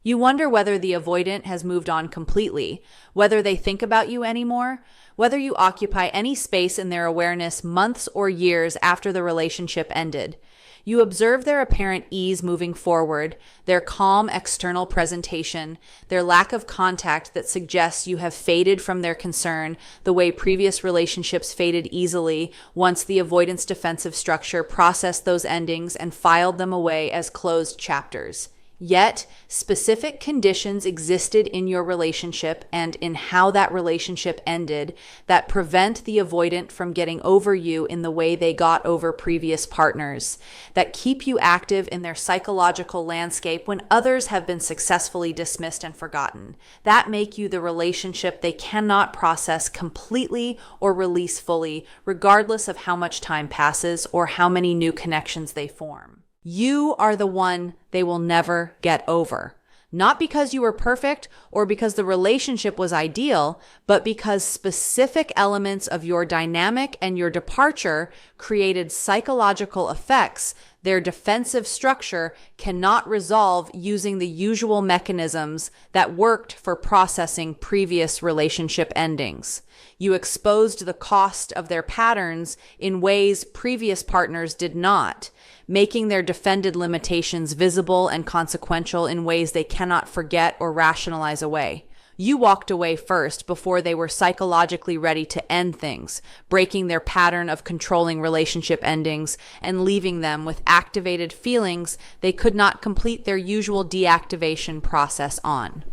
You wonder whether the avoidant has moved on completely, whether they think about you anymore, whether you occupy any space in their awareness months or years after the relationship ended. You observe their apparent ease moving forward, their calm external presentation, their lack of contact that suggests you have faded from their concern the way previous relationships faded easily once the avoidance defensive structure processed those endings and filed them away as closed chapters. Yet, specific conditions existed in your relationship and in how that relationship ended that prevent the avoidant from getting over you in the way they got over previous partners, that keep you active in their psychological landscape when others have been successfully dismissed and forgotten, that make you the relationship they cannot process completely or release fully, regardless of how much time passes or how many new connections they form. You are the one they will never get over. Not because you were perfect or because the relationship was ideal, but because specific elements of your dynamic and your departure created psychological effects their defensive structure cannot resolve using the usual mechanisms that worked for processing previous relationship endings. You exposed the cost of their patterns in ways previous partners did not, making their defended limitations visible and consequential in ways they cannot forget or rationalize away. You walked away first before they were psychologically ready to end things, breaking their pattern of controlling relationship endings and leaving them with activated feelings they could not complete their usual deactivation process on.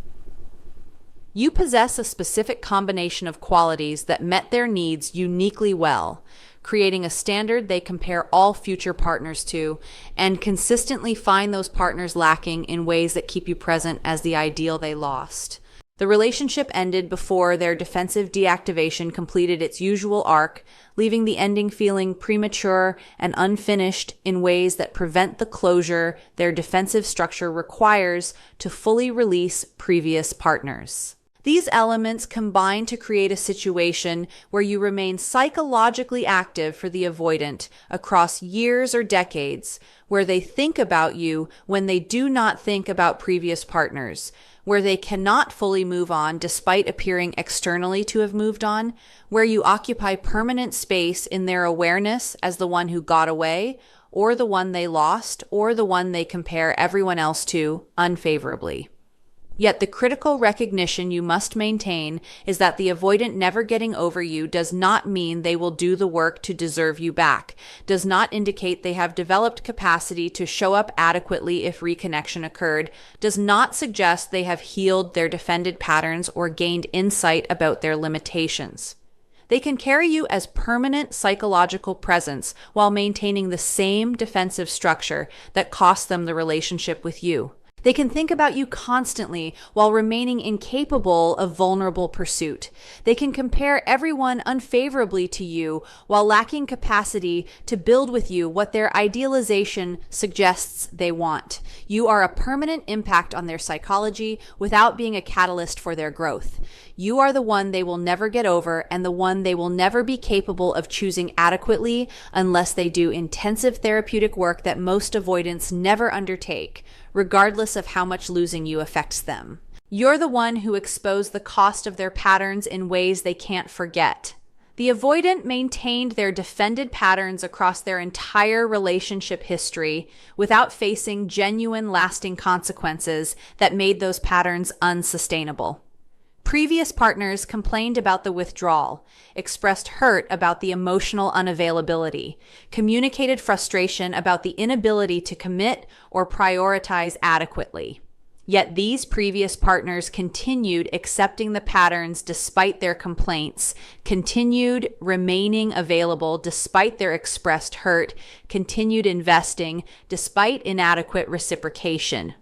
You possess a specific combination of qualities that met their needs uniquely well, creating a standard they compare all future partners to, and consistently find those partners lacking in ways that keep you present as the ideal they lost. The relationship ended before their defensive deactivation completed its usual arc, leaving the ending feeling premature and unfinished in ways that prevent the closure their defensive structure requires to fully release previous partners. These elements combine to create a situation where you remain psychologically active for the avoidant across years or decades, where they think about you when they do not think about previous partners, where they cannot fully move on despite appearing externally to have moved on, where you occupy permanent space in their awareness as the one who got away, or the one they lost, or the one they compare everyone else to unfavorably. Yet the critical recognition you must maintain is that the avoidant never getting over you does not mean they will do the work to deserve you back, does not indicate they have developed capacity to show up adequately if reconnection occurred, does not suggest they have healed their defended patterns or gained insight about their limitations. They can carry you as permanent psychological presence while maintaining the same defensive structure that cost them the relationship with you. They can think about you constantly while remaining incapable of vulnerable pursuit. They can compare everyone unfavorably to you while lacking capacity to build with you what their idealization suggests they want. You are a permanent impact on their psychology without being a catalyst for their growth. You are the one they will never get over and the one they will never be capable of choosing adequately unless they do intensive therapeutic work that most avoidants never undertake, regardless of how much losing you affects them. You're the one who exposed the cost of their patterns in ways they can't forget. The avoidant maintained their defended patterns across their entire relationship history without facing genuine lasting consequences that made those patterns unsustainable. Previous partners complained about the withdrawal, expressed hurt about the emotional unavailability, communicated frustration about the inability to commit or prioritize adequately. Yet these previous partners continued accepting the patterns despite their complaints, continued remaining available despite their expressed hurt, continued investing despite inadequate reciprocation.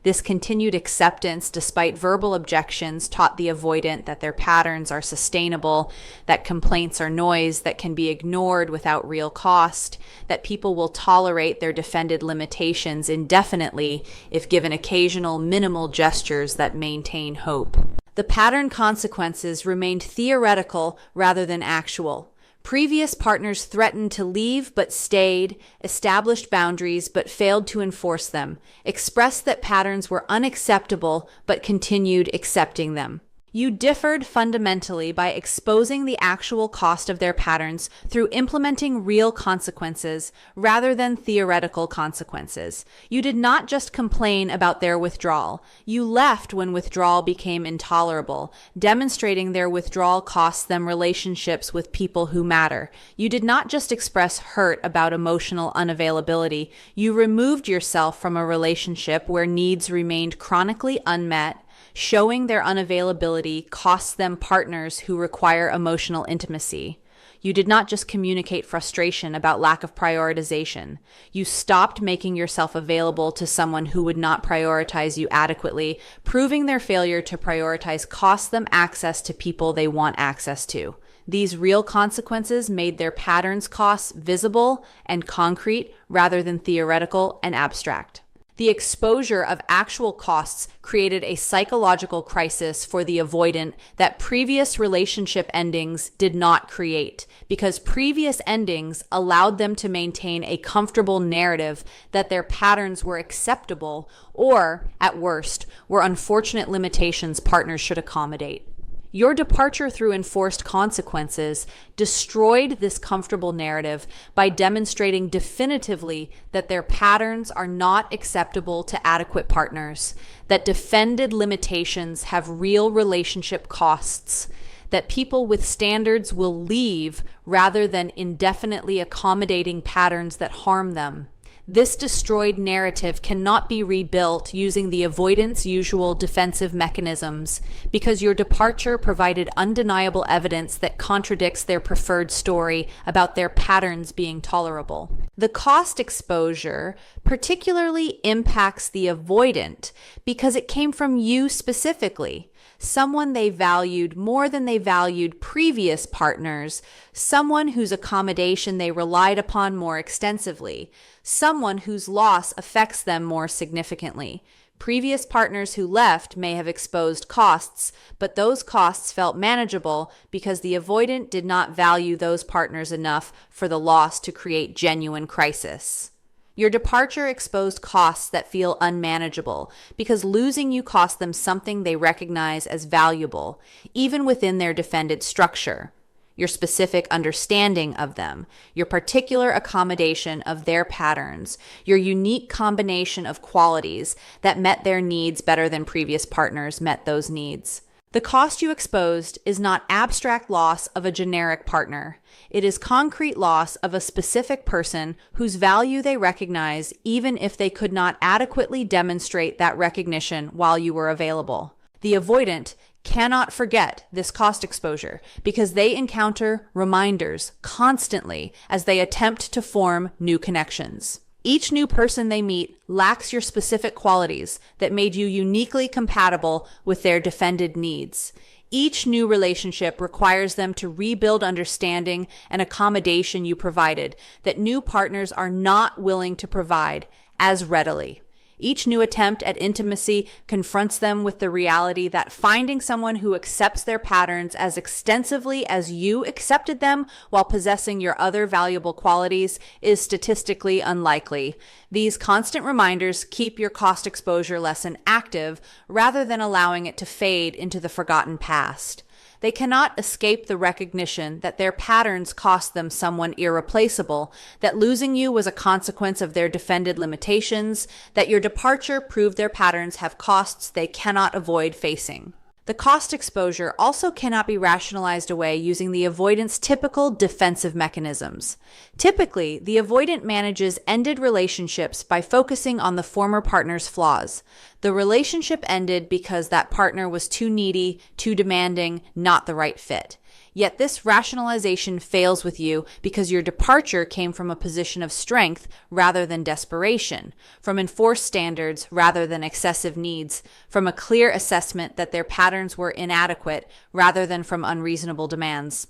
This continued acceptance, despite verbal objections, taught the avoidant that their patterns are sustainable, that complaints are noise that can be ignored without real cost, that people will tolerate their defended limitations indefinitely if given occasional minimal gestures that maintain hope. The pattern consequences remained theoretical rather than actual. Previous partners threatened to leave but stayed, established boundaries but failed to enforce them, expressed that patterns were unacceptable but continued accepting them. You differed fundamentally by exposing the actual cost of their patterns through implementing real consequences rather than theoretical consequences. You did not just complain about their withdrawal. You left when withdrawal became intolerable, demonstrating their withdrawal cost them relationships with people who matter. You did not just express hurt about emotional unavailability. You removed yourself from a relationship where needs remained chronically unmet. Showing their unavailability costs them partners who require emotional intimacy. You did not just communicate frustration about lack of prioritization. You stopped making yourself available to someone who would not prioritize you adequately, proving their failure to prioritize cost them access to people they want access to. These real consequences made their patterns costs visible and concrete rather than theoretical and abstract. The exposure of actual costs created a psychological crisis for the avoidant that previous relationship endings did not create, because previous endings allowed them to maintain a comfortable narrative that their patterns were acceptable or, at worst, were unfortunate limitations partners should accommodate. Your departure through enforced consequences destroyed this comfortable narrative by demonstrating definitively that their patterns are not acceptable to adequate partners, that defended limitations have real relationship costs, that people with standards will leave rather than indefinitely accommodating patterns that harm them. This destroyed narrative cannot be rebuilt using the avoidant's usual defensive mechanisms because your departure provided undeniable evidence that contradicts their preferred story about their patterns being tolerable. The cost exposure particularly impacts the avoidant because it came from you specifically. Someone they valued more than they valued previous partners, someone whose accommodation they relied upon more extensively, someone whose loss affects them more significantly. Previous partners who left may have exposed costs, but those costs felt manageable because the avoidant did not value those partners enough for the loss to create genuine crisis. Your departure exposed costs that feel unmanageable because losing you cost them something they recognize as valuable, even within their defended structure. Your specific understanding of them, your particular accommodation of their patterns, your unique combination of qualities that met their needs better than previous partners met those needs. The cost you exposed is not abstract loss of a generic partner. It is concrete loss of a specific person whose value they recognize even if they could not adequately demonstrate that recognition while you were available. The avoidant cannot forget this cost exposure because they encounter reminders constantly as they attempt to form new connections. Each new person they meet lacks your specific qualities that made you uniquely compatible with their defended needs. Each new relationship requires them to rebuild understanding and accommodation you provided that new partners are not willing to provide as readily. Each new attempt at intimacy confronts them with the reality that finding someone who accepts their patterns as extensively as you accepted them while possessing your other valuable qualities is statistically unlikely. These constant reminders keep your cost exposure lesson active rather than allowing it to fade into the forgotten past. They cannot escape the recognition that their patterns cost them someone irreplaceable, that losing you was a consequence of their defended limitations, that your departure proved their patterns have costs they cannot avoid facing. The cost exposure also cannot be rationalized away using the avoidant's typical defensive mechanisms. Typically, the avoidant manages ended relationships by focusing on the former partner's flaws. The relationship ended because that partner was too needy, too demanding, not the right fit. Yet this rationalization fails with you because your departure came from a position of strength rather than desperation, from enforced standards rather than excessive needs, from a clear assessment that their patterns were inadequate rather than from unreasonable demands.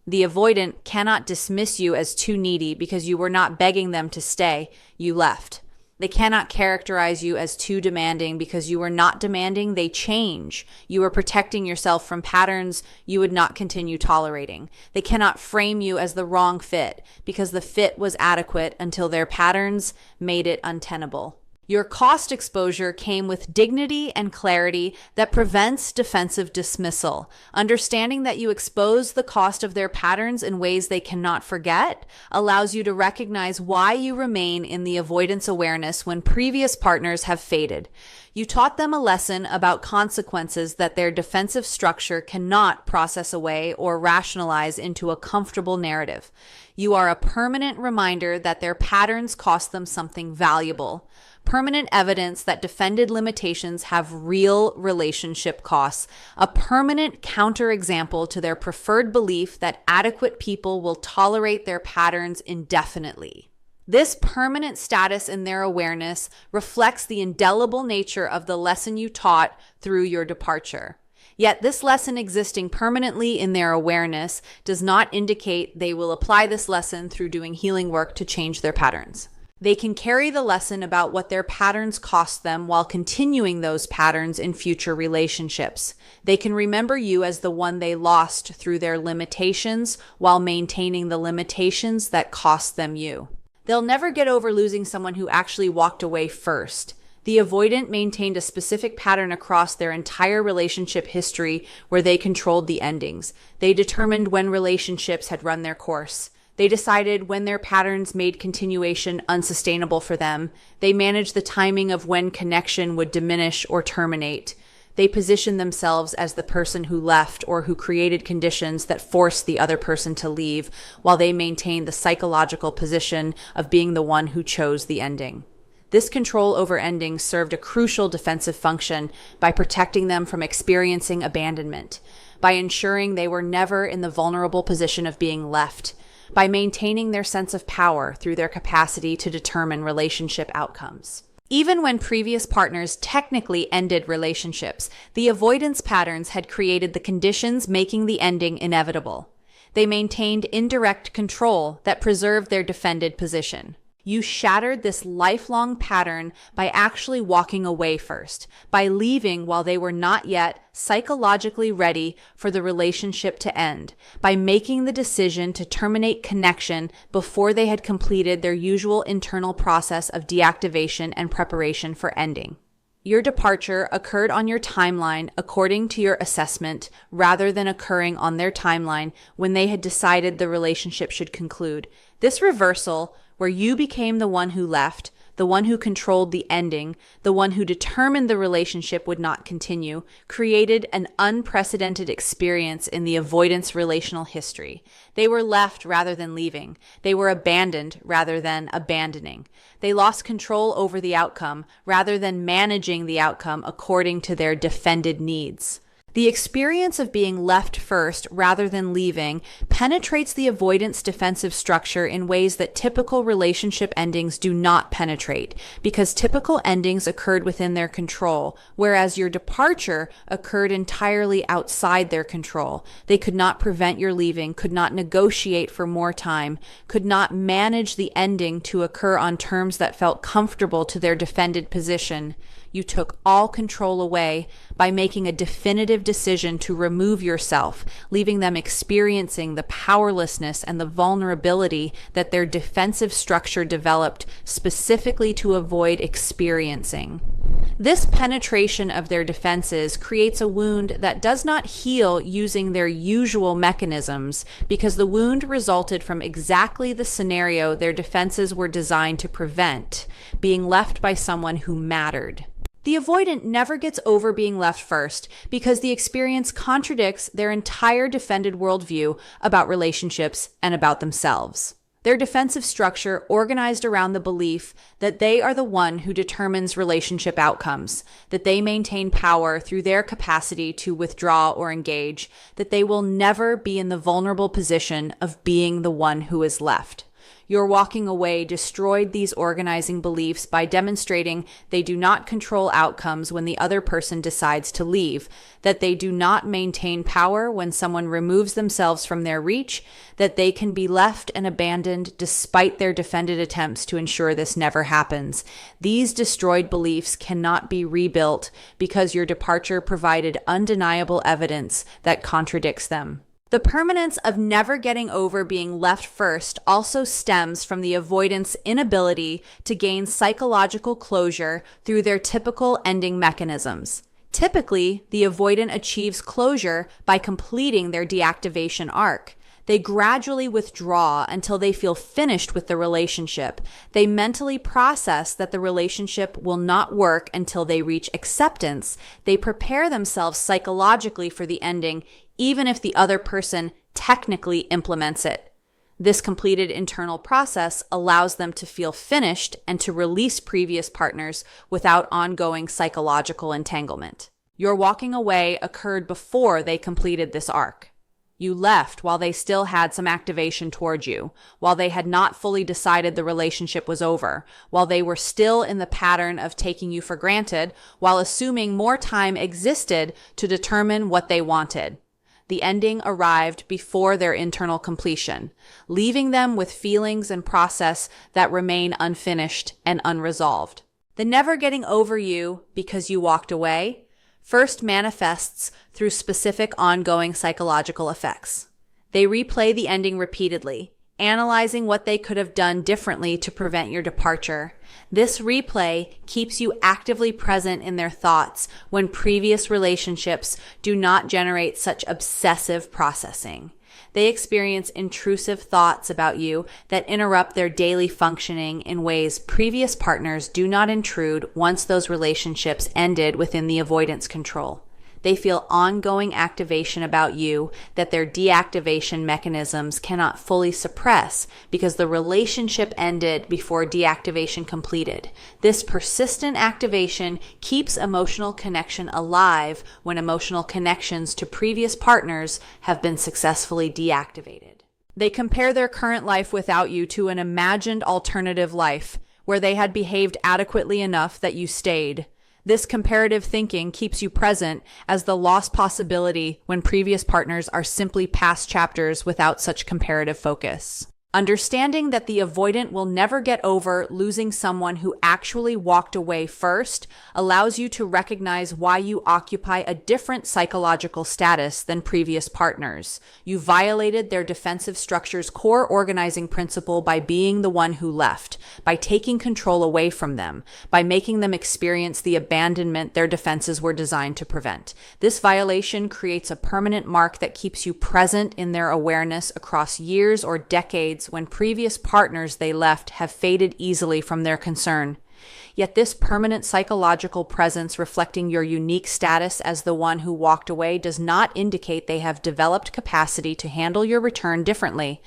The avoidant cannot dismiss you as too needy because you were not begging them to stay, you left. They cannot characterize you as too demanding because you are not demanding, they change. You are protecting yourself from patterns you would not continue tolerating. They cannot frame you as the wrong fit because the fit was adequate until their patterns made it untenable. Your cost exposure came with dignity and clarity that prevents defensive dismissal. Understanding that you expose the cost of their patterns in ways they cannot forget allows you to recognize why you remain in the avoidance awareness when previous partners have faded. You taught them a lesson about consequences that their defensive structure cannot process away or rationalize into a comfortable narrative. You are a permanent reminder that their patterns cost them something valuable. Permanent evidence that defended limitations have real relationship costs, a permanent counterexample to their preferred belief that adequate people will tolerate their patterns indefinitely. This permanent status in their awareness reflects the indelible nature of the lesson you taught through your departure. Yet this lesson existing permanently in their awareness does not indicate they will apply this lesson through doing healing work to change their patterns. They can carry the lesson about what their patterns cost them while continuing those patterns in future relationships. They can remember you as the one they lost through their limitations while maintaining the limitations that cost them you. They'll never get over losing someone who actually walked away first. The avoidant maintained a specific pattern across their entire relationship history where they controlled the endings. They determined when relationships had run their course. They decided when their patterns made continuation unsustainable for them. They managed the timing of when connection would diminish or terminate. They positioned themselves as the person who left or who created conditions that forced the other person to leave, while they maintained the psychological position of being the one who chose the ending. This control over endings served a crucial defensive function by protecting them from experiencing abandonment, by ensuring they were never in the vulnerable position of being left, by maintaining their sense of power through their capacity to determine relationship outcomes. Even when previous partners technically ended relationships, the avoidance patterns had created the conditions making the ending inevitable. They maintained indirect control that preserved their defended position. You shattered this lifelong pattern by actually walking away first, by leaving while they were not yet psychologically ready for the relationship to end, by making the decision to terminate connection before they had completed their usual internal process of deactivation and preparation for ending. Your departure occurred on your timeline according to your assessment rather than occurring on their timeline when they had decided the relationship should conclude. This reversal, where you became the one who left, the one who controlled the ending, the one who determined the relationship would not continue, created an unprecedented experience in the avoidance relational history. They were left rather than leaving. They were abandoned rather than abandoning. They lost control over the outcome rather than managing the outcome according to their defended needs. The experience of being left first rather than leaving penetrates the avoidance defensive structure in ways that typical relationship endings do not penetrate, because typical endings occurred within their control, whereas your departure occurred entirely outside their control. They could not prevent your leaving, could not negotiate for more time, could not manage the ending to occur on terms that felt comfortable to their defended position. You took all control away by making a definitive decision to remove yourself, leaving them experiencing the powerlessness and the vulnerability that their defensive structure developed specifically to avoid experiencing. This penetration of their defenses creates a wound that does not heal using their usual mechanisms because the wound resulted from exactly the scenario their defenses were designed to prevent, being left by someone who mattered. The avoidant never gets over being left first because the experience contradicts their entire defended worldview about relationships and about themselves. Their defensive structure organized around the belief that they are the one who determines relationship outcomes, that they maintain power through their capacity to withdraw or engage, that they will never be in the vulnerable position of being the one who is left. Your walking away destroyed these organizing beliefs by demonstrating they do not control outcomes when the other person decides to leave, that they do not maintain power when someone removes themselves from their reach, that they can be left and abandoned despite their defended attempts to ensure this never happens. These destroyed beliefs cannot be rebuilt because your departure provided undeniable evidence that contradicts them. The permanence of never getting over being left first also stems from the avoidant's inability to gain psychological closure through their typical ending mechanisms. Typically, the avoidant achieves closure by completing their deactivation arc. They gradually withdraw until they feel finished with the relationship. They mentally process that the relationship will not work until they reach acceptance. They prepare themselves psychologically for the ending, even if the other person technically implements it. This completed internal process allows them to feel finished and to release previous partners without ongoing psychological entanglement. Your walking away occurred before they completed this arc. You left while they still had some activation toward you, while they had not fully decided the relationship was over, while they were still in the pattern of taking you for granted, while assuming more time existed to determine what they wanted. The ending arrived before their internal completion, leaving them with feelings and process that remain unfinished and unresolved. The never getting over you because you walked away first manifests through specific ongoing psychological effects. They replay the ending repeatedly, analyzing what they could have done differently to prevent your departure. This replay keeps you actively present in their thoughts when previous relationships do not generate such obsessive processing. They experience intrusive thoughts about you that interrupt their daily functioning in ways previous partners do not intrude once those relationships ended within the avoidance control. They feel ongoing activation about you that their deactivation mechanisms cannot fully suppress because the relationship ended before deactivation completed. This persistent activation keeps emotional connection alive when emotional connections to previous partners have been successfully deactivated. They compare their current life without you to an imagined alternative life where they had behaved adequately enough that you stayed. This comparative thinking keeps you present as the lost possibility when previous partners are simply past chapters without such comparative focus. Understanding that the avoidant will never get over losing someone who actually walked away first allows you to recognize why you occupy a different psychological status than previous partners. You violated their defensive structure's core organizing principle by being the one who left, by taking control away from them, by making them experience the abandonment their defenses were designed to prevent. This violation creates a permanent mark that keeps you present in their awareness across years or decades when previous partners they left have faded easily from their concern. Yet this permanent psychological presence reflecting your unique status as the one who walked away does not indicate they have developed capacity to handle your return differently,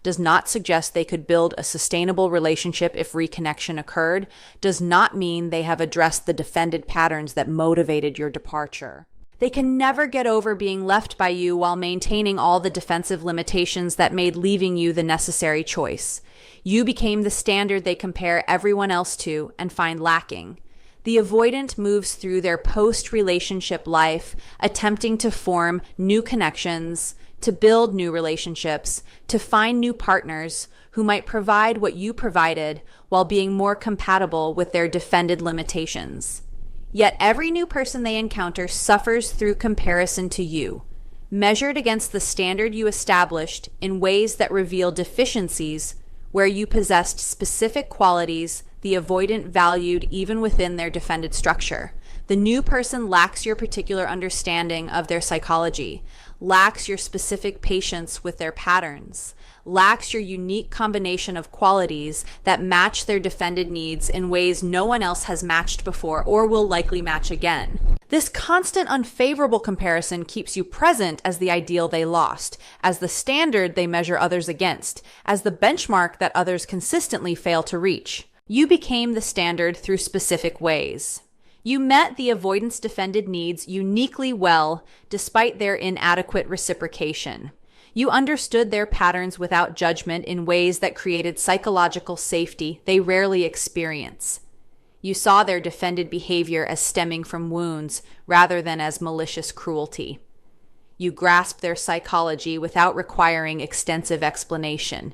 does not suggest they could build a sustainable relationship if reconnection occurred, does not mean they have addressed the defended patterns that motivated your departure. They can never get over being left by you while maintaining all the defensive limitations that made leaving you the necessary choice. You became the standard they compare everyone else to and find lacking. The avoidant moves through their post-relationship life, attempting to form new connections, to build new relationships, to find new partners who might provide what you provided while being more compatible with their defended limitations. Yet every new person they encounter suffers through comparison to you, measured against the standard you established in ways that reveal deficiencies where you possessed specific qualities the avoidant valued even within their defended structure. The new person lacks your particular understanding of their psychology, lacks your specific patience with their patterns, lacks your unique combination of qualities that match their defended needs in ways no one else has matched before or will likely match again. This constant unfavorable comparison keeps you present as the ideal they lost, as the standard they measure others against, as the benchmark that others consistently fail to reach. You became the standard through specific ways. You met the avoidance defended needs uniquely well despite their inadequate reciprocation. You understood their patterns without judgment in ways that created psychological safety they rarely experience. You saw their defended behavior as stemming from wounds rather than as malicious cruelty. You grasped their psychology without requiring extensive explanation.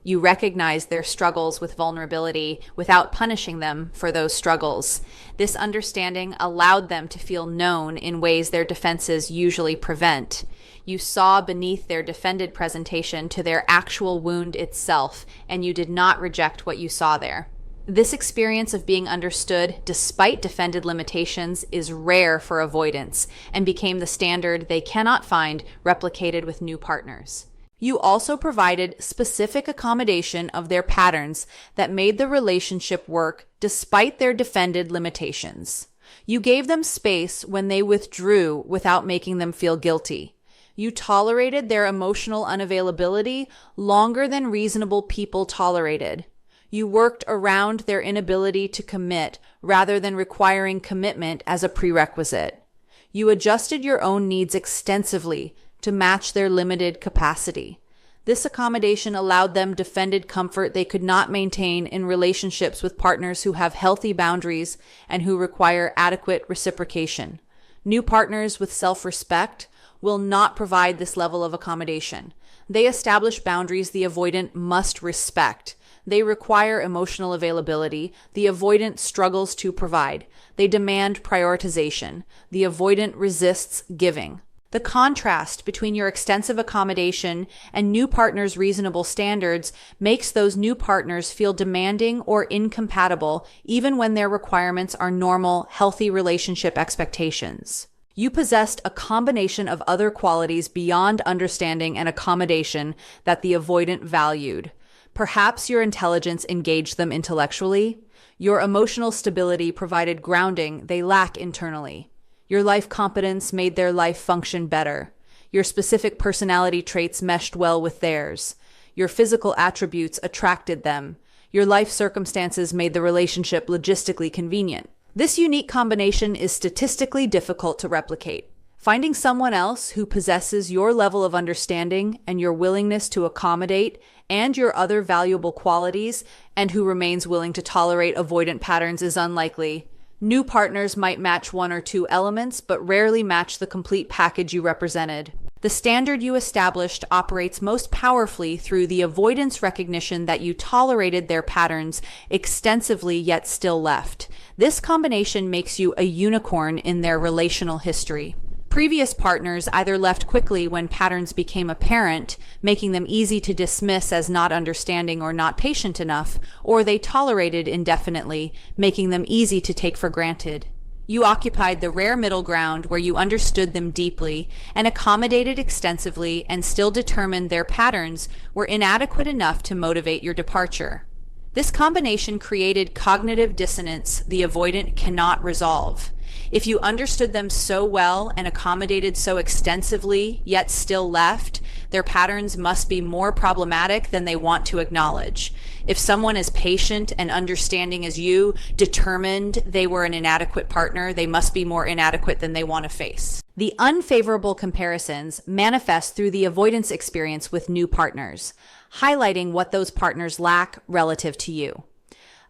You recognized their struggles with vulnerability without punishing them for those struggles. This understanding allowed them to feel known in ways their defenses usually prevent. You saw beneath their defended presentation to their actual wound itself, and you did not reject what you saw there. This experience of being understood despite defended limitations is rare for avoidants and became the standard they cannot find replicated with new partners. You also provided specific accommodation of their patterns that made the relationship work despite their defended limitations. You gave them space when they withdrew without making them feel guilty. You tolerated their emotional unavailability longer than reasonable people tolerated. You worked around their inability to commit rather than requiring commitment as a prerequisite. You adjusted your own needs extensively to match their limited capacity. This accommodation allowed them defended comfort they could not maintain in relationships with partners who have healthy boundaries and who require adequate reciprocation. New partners with self-respect will not provide this level of accommodation. They establish boundaries the avoidant must respect. They require emotional availability. The avoidant struggles to provide. They demand prioritization. The avoidant resists giving. The contrast between your extensive accommodation and new partners' reasonable standards makes those new partners feel demanding or incompatible, even when their requirements are normal, healthy relationship expectations. You possessed a combination of other qualities beyond understanding and accommodation that the avoidant valued. Perhaps your intelligence engaged them intellectually. Your emotional stability provided grounding they lack internally. Your life competence made their life function better. Your specific personality traits meshed well with theirs. Your physical attributes attracted them. Your life circumstances made the relationship logistically convenient. This unique combination is statistically difficult to replicate. Finding someone else who possesses your level of understanding and your willingness to accommodate and your other valuable qualities and who remains willing to tolerate avoidant patterns is unlikely. New partners might match one or two elements, but rarely match the complete package you represented. The standard you established operates most powerfully through the avoidance recognition that you tolerated their patterns extensively yet still left. This combination makes you a unicorn in their relational history. Previous partners either left quickly when patterns became apparent, making them easy to dismiss as not understanding or not patient enough, or they tolerated indefinitely, making them easy to take for granted. You occupied the rare middle ground where you understood them deeply and accommodated extensively and still determined their patterns were inadequate enough to motivate your departure. This combination created cognitive dissonance the avoidant cannot resolve. If you understood them so well and accommodated so extensively, yet still left, their patterns must be more problematic than they want to acknowledge. If someone as patient and understanding as you determined they were an inadequate partner, they must be more inadequate than they want to face. The unfavorable comparisons manifest through the avoidance experience with new partners, highlighting what those partners lack relative to you.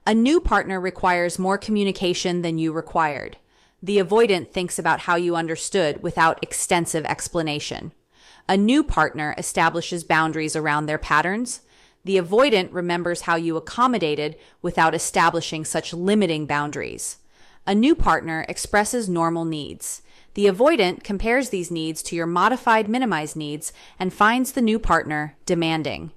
A new partner requires more communication than you required. The avoidant thinks about how you understood without extensive explanation. A new partner establishes boundaries around their patterns. The avoidant remembers how you accommodated without establishing such limiting boundaries. A new partner expresses normal needs. The avoidant compares these needs to your modified minimized needs and finds the new partner demanding.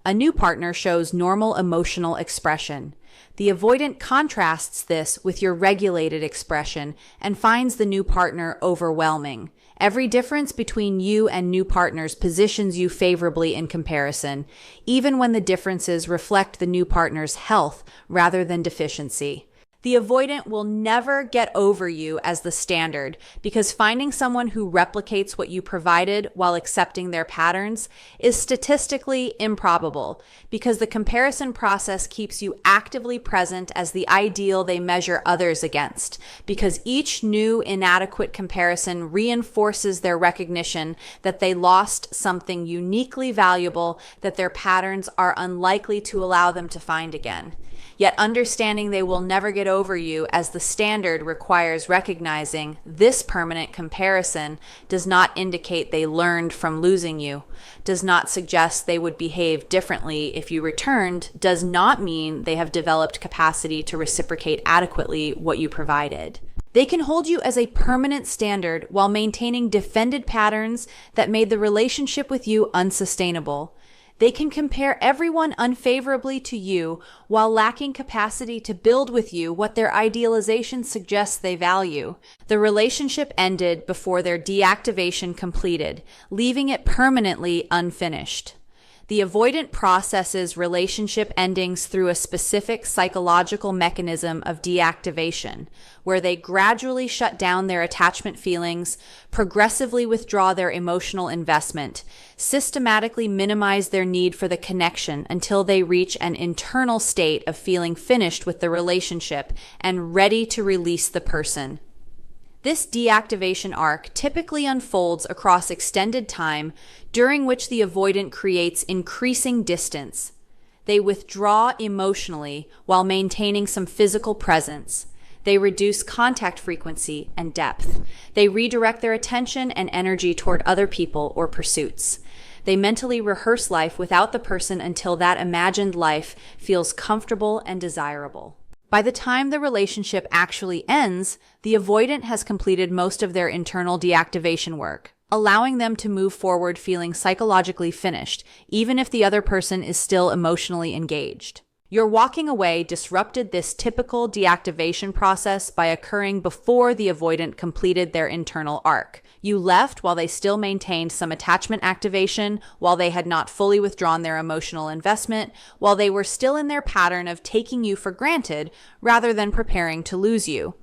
A new partner shows normal emotional expression. The avoidant contrasts this with your regulated expression and finds the new partner overwhelming. Every difference between you and new partners positions you favorably in comparison, even when the differences reflect the new partner's health rather than deficiency. The avoidant will never get over you as the standard because finding someone who replicates what you provided while accepting their patterns is statistically improbable because the comparison process keeps you actively present as the ideal they measure others against, because each new inadequate comparison reinforces their recognition that they lost something uniquely valuable that their patterns are unlikely to allow them to find again. Yet understanding they will never get over you as the standard requires recognizing this permanent comparison does not indicate they learned from losing you, does not suggest they would behave differently if you returned, does not mean they have developed capacity to reciprocate adequately what you provided. They can hold you as a permanent standard while maintaining defended patterns that made the relationship with you unsustainable. They can compare everyone unfavorably to you while lacking capacity to build with you what their idealization suggests they value. The relationship ended before their deactivation completed, leaving it permanently unfinished. The avoidant processes relationship endings through a specific psychological mechanism of deactivation, where they gradually shut down their attachment feelings, progressively withdraw their emotional investment, systematically minimize their need for the connection until they reach an internal state of feeling finished with the relationship and ready to release the person. This deactivation arc typically unfolds across extended time, during which the avoidant creates increasing distance. They withdraw emotionally while maintaining some physical presence. They reduce contact frequency and depth. They redirect their attention and energy toward other people or pursuits. They mentally rehearse life without the person until that imagined life feels comfortable and desirable. By the time the relationship actually ends, the avoidant has completed most of their internal deactivation work, allowing them to move forward feeling psychologically finished, even if the other person is still emotionally engaged. Your walking away disrupted this typical deactivation process by occurring before the avoidant completed their internal arc. You left while they still maintained some attachment activation, while they had not fully withdrawn their emotional investment, while they were still in their pattern of taking you for granted rather than preparing to lose you.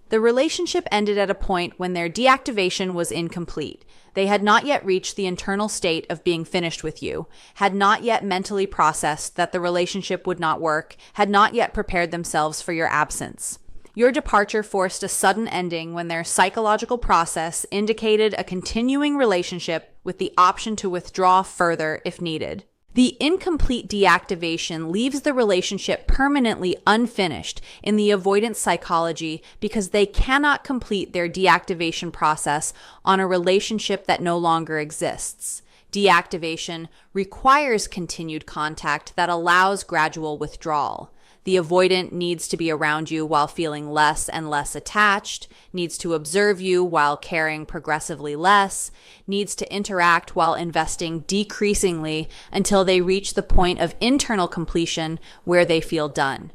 The relationship ended at a point when their deactivation was incomplete. They had not yet reached the internal state of being finished with you, had not yet mentally processed that the relationship would not work, had not yet prepared themselves for your absence. Your departure forced a sudden ending when their psychological process indicated a continuing relationship with the option to withdraw further if needed. The incomplete deactivation leaves the relationship permanently unfinished in the avoidant psychology because they cannot complete their deactivation process on a relationship that no longer exists. Deactivation requires continued contact that allows gradual withdrawal. The avoidant needs to be around you while feeling less and less attached, needs to observe you while caring progressively less, needs to interact while investing decreasingly until they reach the point of internal completion where they feel done.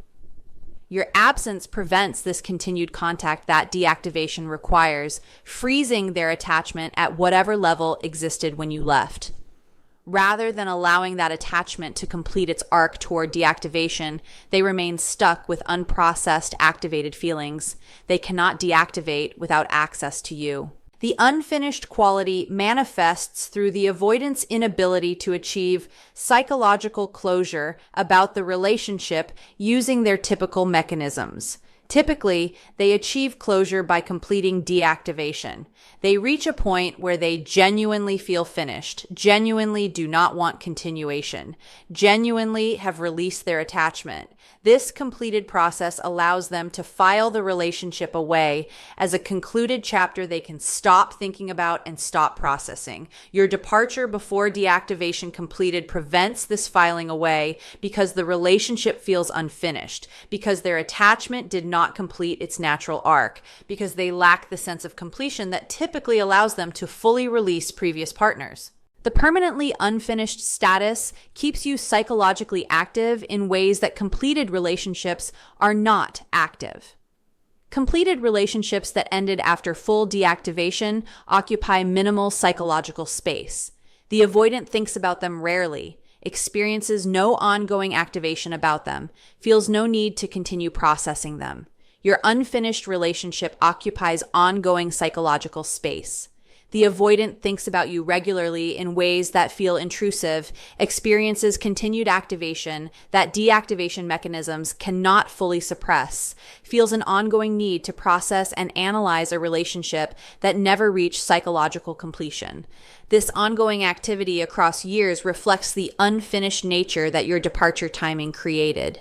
Your absence prevents this continued contact that deactivation requires, freezing their attachment at whatever level existed when you left. Rather than allowing that attachment to complete its arc toward deactivation, they remain stuck with unprocessed activated feelings. They cannot deactivate without access to you. The unfinished quality manifests through the avoidant's inability to achieve psychological closure about the relationship using their typical mechanisms. Typically, they achieve closure by completing deactivation. They reach a point where they genuinely feel finished, genuinely do not want continuation, genuinely have released their attachment. This completed process allows them to file the relationship away as a concluded chapter they can stop thinking about and stop processing. Your departure before deactivation completed prevents this filing away because the relationship feels unfinished, because their attachment did not complete its natural arc, because they lack the sense of completion that typically allows them to fully release previous partners. The permanently unfinished status keeps you psychologically active in ways that completed relationships are not active. Completed relationships that ended after full deactivation occupy minimal psychological space. The avoidant thinks about them rarely, experiences no ongoing activation about them, feels no need to continue processing them. Your unfinished relationship occupies ongoing psychological space. The avoidant thinks about you regularly in ways that feel intrusive, experiences continued activation that deactivation mechanisms cannot fully suppress, feels an ongoing need to process and analyze a relationship that never reached psychological completion. This ongoing activity across years reflects the unfinished nature that your departure timing created.